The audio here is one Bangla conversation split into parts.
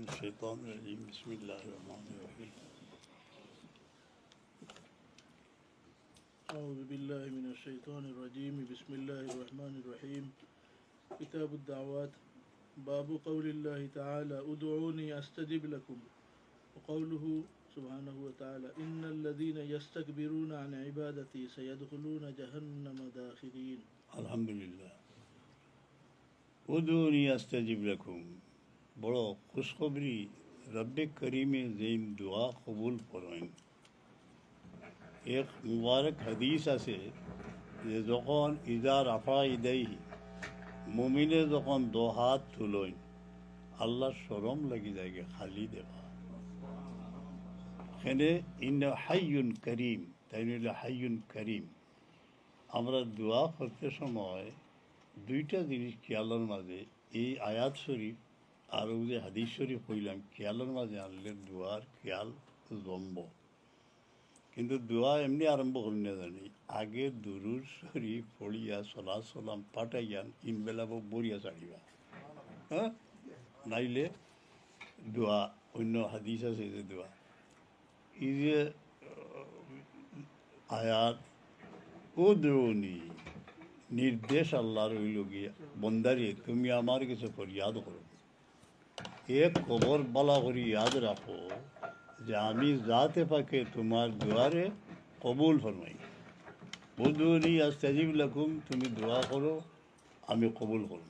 من الشيطان الرجيم بسم الله الرحمن الرحيم أعوذ بالله من الشيطان الرجيم بسم الله الرحمن الرحيم كتاب الدعوات باب قول الله تعالى ادعوني أستجب لكم وقوله سبحانه وتعالى إن الذين يستكبرون عن عبادتي سيدخلون جهنم داخرين الحمد لله উদুনি আস্তাজিব লাকুম বড় খুশখবরি রব্বে করিমে যেইন দোয়া কবুল করেন এক মুবারক হাদিস আছে যে যখন ইজা রাফা ইদাইহি মুমিনে যখন দো হাত তুলইন আল্লাহর শরম লাগি যায় খালি দেওয়া এখানে ইন্না হাইয়ুন করিম তাই নিলে হাইয়ুন করিম আমরা দোয়া করতে সময় দুইটা জিনিস খেয়ালের মাঝে এই আয়াত শরীফ আর ওই যে হাদিস শরীফ কইলাম খেয়ালের মাঝে আনলে দোয়ার খেয়াল জম্ব কিন্তু দোয়া এমনি আরম্ভ করি না জানি আগে দুরুদ শরীফ পড়িয়া সলা সলাম পাঠাইয়ান ইনবেলা বরিয়া চাড়িবা হ্যাঁ নাইলে দোয়া অন্য হাদিস আছে যে দোয়া এই যে আয়াত ও দৌনি নির্দেশ আল্লাহর হইল গিয়া বন্দারে তুমি আমার কাছে ফরিয়াদ করো এক খবর বলা করি ইয়াদ রাখো যে আমি জাতে পাকে তোমার দুয়ারে কবুল ফরমাই বুদুনি আস্তাজিব লাকুম তুমি দোয়া করো আমি কবুল করব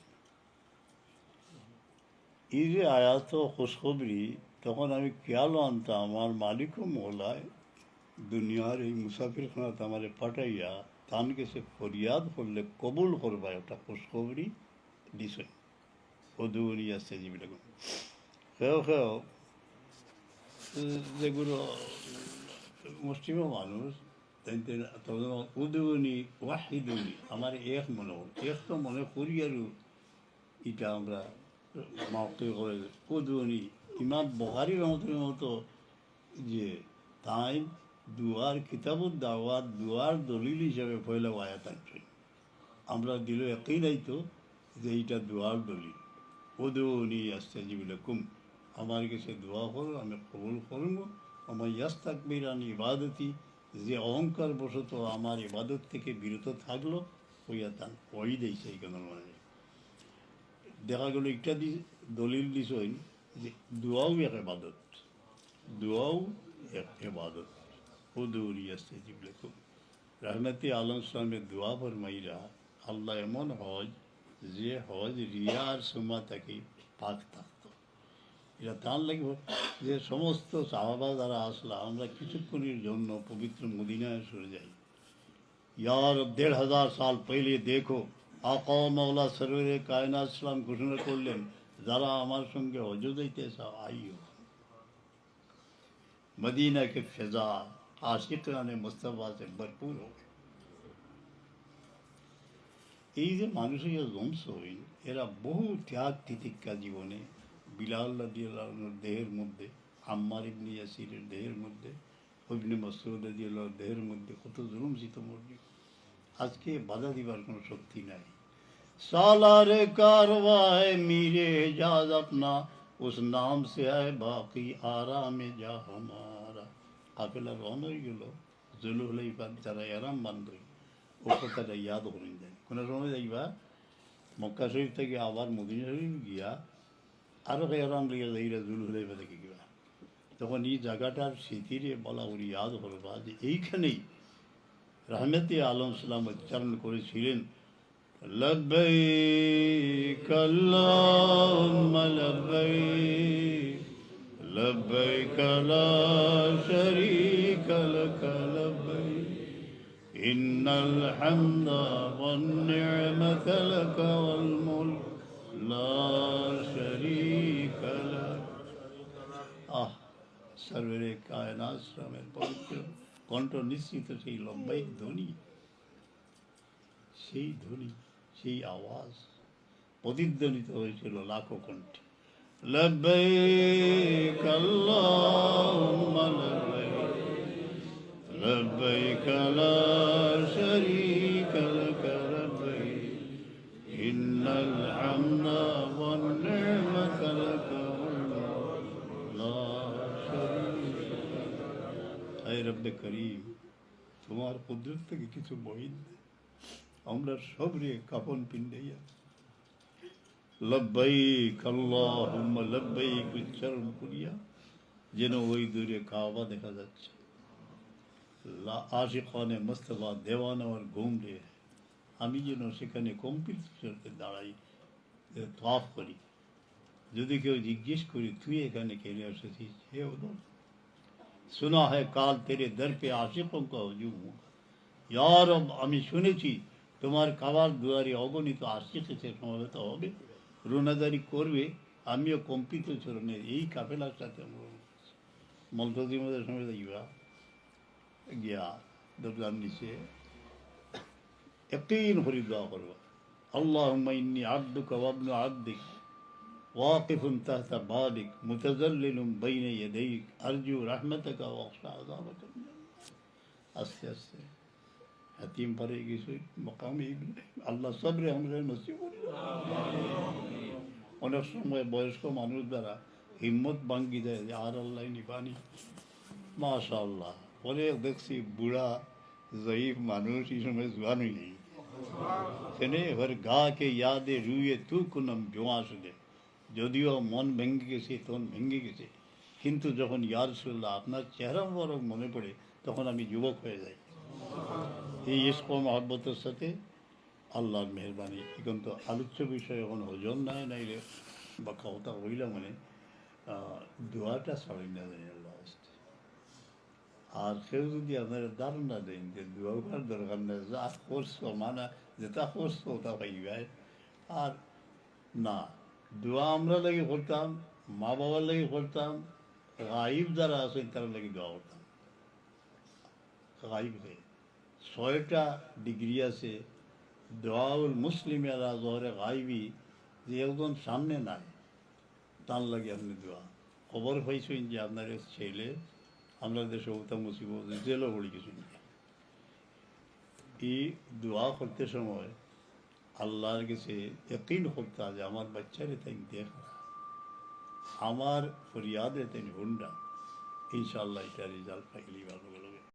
এই যে আয়াত খুশখবরি তখন আমি খেয়াল আনতাম আমার মালিকও মৌলায় দুনিয়ার এই মুসাফিরখানাতে আমারে পাঠাইয়া তান কাছে ফরিয়াদ করলে কবুল করবা একটা খুশখবরি দিছে উদুনি আস্তাজিব লাকুম খেয়েও যেগুলো মুসলিমও মানুষ উদুনি ওয়াহিদুনি আমার এক মনে হল এক তো মনে করি আর এটা আমরা মাকে করে উদুনি ইমাম বুখারী রহমতুল্লাহ মতো যে তাই দুয়ার কিতাবুদ দাওয়াত দুয়ার দলিল হিসাবে পয়লা আয়াত আনছে আমরা দিল একই দায়িত্ব যে এইটা দুয়ার দলিল উদুনি আস্তাজিব লাকুম আমার কাছে দোয়া করো আমি কবুল করব আমার ইয়াস্তাকবির আন ইবাদতি যে অহংকার বশত আমার ইবাদত থেকে বিরত থাকলো হইয়া তান ওই দিয়েছে এইখানে মানে দেখা গেল একটা দলিল দিছেন যে দোয়াও এক ইবাদত দোয়াও এক ইবাদত উদুনি আস্তাজিব লাকুম রহমতে আলম ইসলামের দোয়া ফরমাইরা আল্লাহ এমন হজ যে হজ রিয়া আর সুমা থেকে পাক থাকতো এটা তার লাগবে যে সমস্ত সাহাবা যারা আসলা আমরা কিছুক্ষণের জন্য পবিত্র মদিনায় সরে যাই ইয়ার 1500 সাল পহলে দেখো আকা মৌলা সরওয়ারে কায়নাত ইসলাম ঘোষণা করলেন যারা আমার সঙ্গে হজ যাইতে চাও আইও মদিনা के फिजा आशिकाने मुस्तफा से भरपूर हो এই যে মানুষের ধ্বংস হইল এরা বহু ত্যাগ তিতিক্ষা জীবনে বিলাল রাদিয়াল্লাহুর দেহের মধ্যে আম্মার ইবনে ইয়াসিরের দেহের মধ্যে ইবনে মাসউদ রাদিয়াল্লাহুর দেহের মধ্যে কত জুলুম সিতম হইল আজকে বাধা দিবার কোনো শক্তি নাই সালারে কারওয়ায়ে মিরে জাজ আপনা উস নাম সে আয় বাকি আরামে যা হামারা কাফেলা রওনা হয়ে গেল জুলহুলাইফা যারা আরাম বান্ধব ও কথাটা ইয়াদ করেন যায় কোনো সময় যাইবা মক্কা শরীফ থেকে আবার মদিনা শরীফ গিয়া আরও আরাম লেগে যাইরা জুলহুলাইফা থেকে গিয়া তখন এই জায়গাটার স্মৃতিরে বলা উনি ইয়াদ করবা যে এইখানেই রহমতে আলম সালাম উচ্চারণ করেছিলেন লব্বাইক আল্লাহুম্মা লব্বাইক লব্বাইক লা শারীকা লাক লব্বাইক ইন্নাল হামদা ওয়ান নি'মাতা লাক ওয়াল মুলক লা শারীকা লাক সরওয়ারে কায়নাত ইসলামের পবিত্র কণ্ঠ নিশ্চিত সেই লব্বাইক ধ্বনি সেই ধ্বনি সেই আওয়াজ প্রতিধ্বনিত হয়েছিল লাখো কণ্ঠে লব্বাইক আল্লাহুম্মা লব্বাইক লব্বাইক লা শারীকা লাক লব্বাইক ইন্নাল হামদা ওয়ান নি'মাতা লাক ওয়াল মুলক লা শারীকা লাহু। হে রব্বে করিম, তোমার কুদরত থেকে কিছু বহিন দে, আমরা সবরে কাফন পিন্ডাইয়া লব্বাইক আল্লাহুম্মা লব্বাইক উচ্চারণ করিয়া যেন ওই দূরে কাবা দেখা যাচ্ছে, আশিকানে মুস্তফা দেওয়ানা আর ঘুম রে, আমি যেন সেখানে কম্পিত দাঁড়াই, তওয়াফ করি। যদি কেউ জিজ্ঞেস করি তুই এখানে কেন এসেছিস, হে ওদর, सुना है काल तेरे दर पे आशिकों का हुजूम होगा। या रब, আমি শুনেছি তোমার কাবার দুয়ারে অগণিত আশিক এসে সমবেত হবে, রোনাদারি করবে, আমিও কম্পিত চরণে এই কাফেলার সাথে মলতজিমদের সমেত গিয়া দরজার নিচে একদিন হরি দোয়া করবা, আল্লাহুম্মা ইন্নী আবদুকা ওয়া ইবনু আবদিক ওয়াকিফুন তাহতা বাদিক মুতাযাল্লিলুন বাইনা ইয়াদাইক আরজু রাহমাতাকা ওয়া আখশা আযাবাকা। আস্তে আস্তে হাতিম পারে গেছে মকামে, আল্লাহ সবরে আমরা নসিব করি। অনেক সময় বয়স্ক মানুষ দ্বারা হিম্মত ভাঙ্গি যায় যে আর আল্লাহ নিবানি, মাশাআল্লাহ। পরে দেখছি বুড়া জয়ীফ মানুষ এই সময় জোয়ান হয়ে নেই, সেনে এবার গা কে ইয়াদে রুয়ে তু কুনম জোয়া শুনে, যদিও মন ভেঙে গেছে, তখন ভেঙে গেছে, কিন্তু যখন ইয়া রাসূলুল্লাহ আপনার চেহারা বরং মনে পড়ে, তখন আমি যুবক হয়ে যাই। এই ইশক ও মহব্বতের সাথে আল্লাহর মেহরবানি। এখন তো আলোচ্য বিষয় এখন ওজন নাই নাইলে বা কথা হইলাম মানে দোয়াটা ছাড়ি না জানি আল্লাহ আসতে। আর কেউ যদি আপনার ধারণা দেন যে দোয়া করার দরকার নেই, যা করছো মানে যেটা করছো তা পাইবাই, আর না, দোয়া আমরা লাগে করতাম, মা বাবার লাগে করতাম, গাইব যারা আছেন তারা লাগে দোয়া করতাম। গাইব হয়ে 6টা ডিগ্রি আছে দোয়াউল মুসলিম আলা জহরে গাইবি, যে একজন সামনে নাই তার লাগে আপনি দোয়া। খবর পাইছেন যে আপনার ছেলে আমরা দেশে উতা মুসিবত জেলও পড়ে গেছেন। এই দোয়া করতে সময় আল্লাহর কাছে ইয়াকিন করতে যে আমার বাচ্চারে তাই দেখা, আমার ফরিয়াদে তাই হুন্ডা, ইনশাআল্লাহ এটা রেজাল্ট পাইলেই ভালো গেল।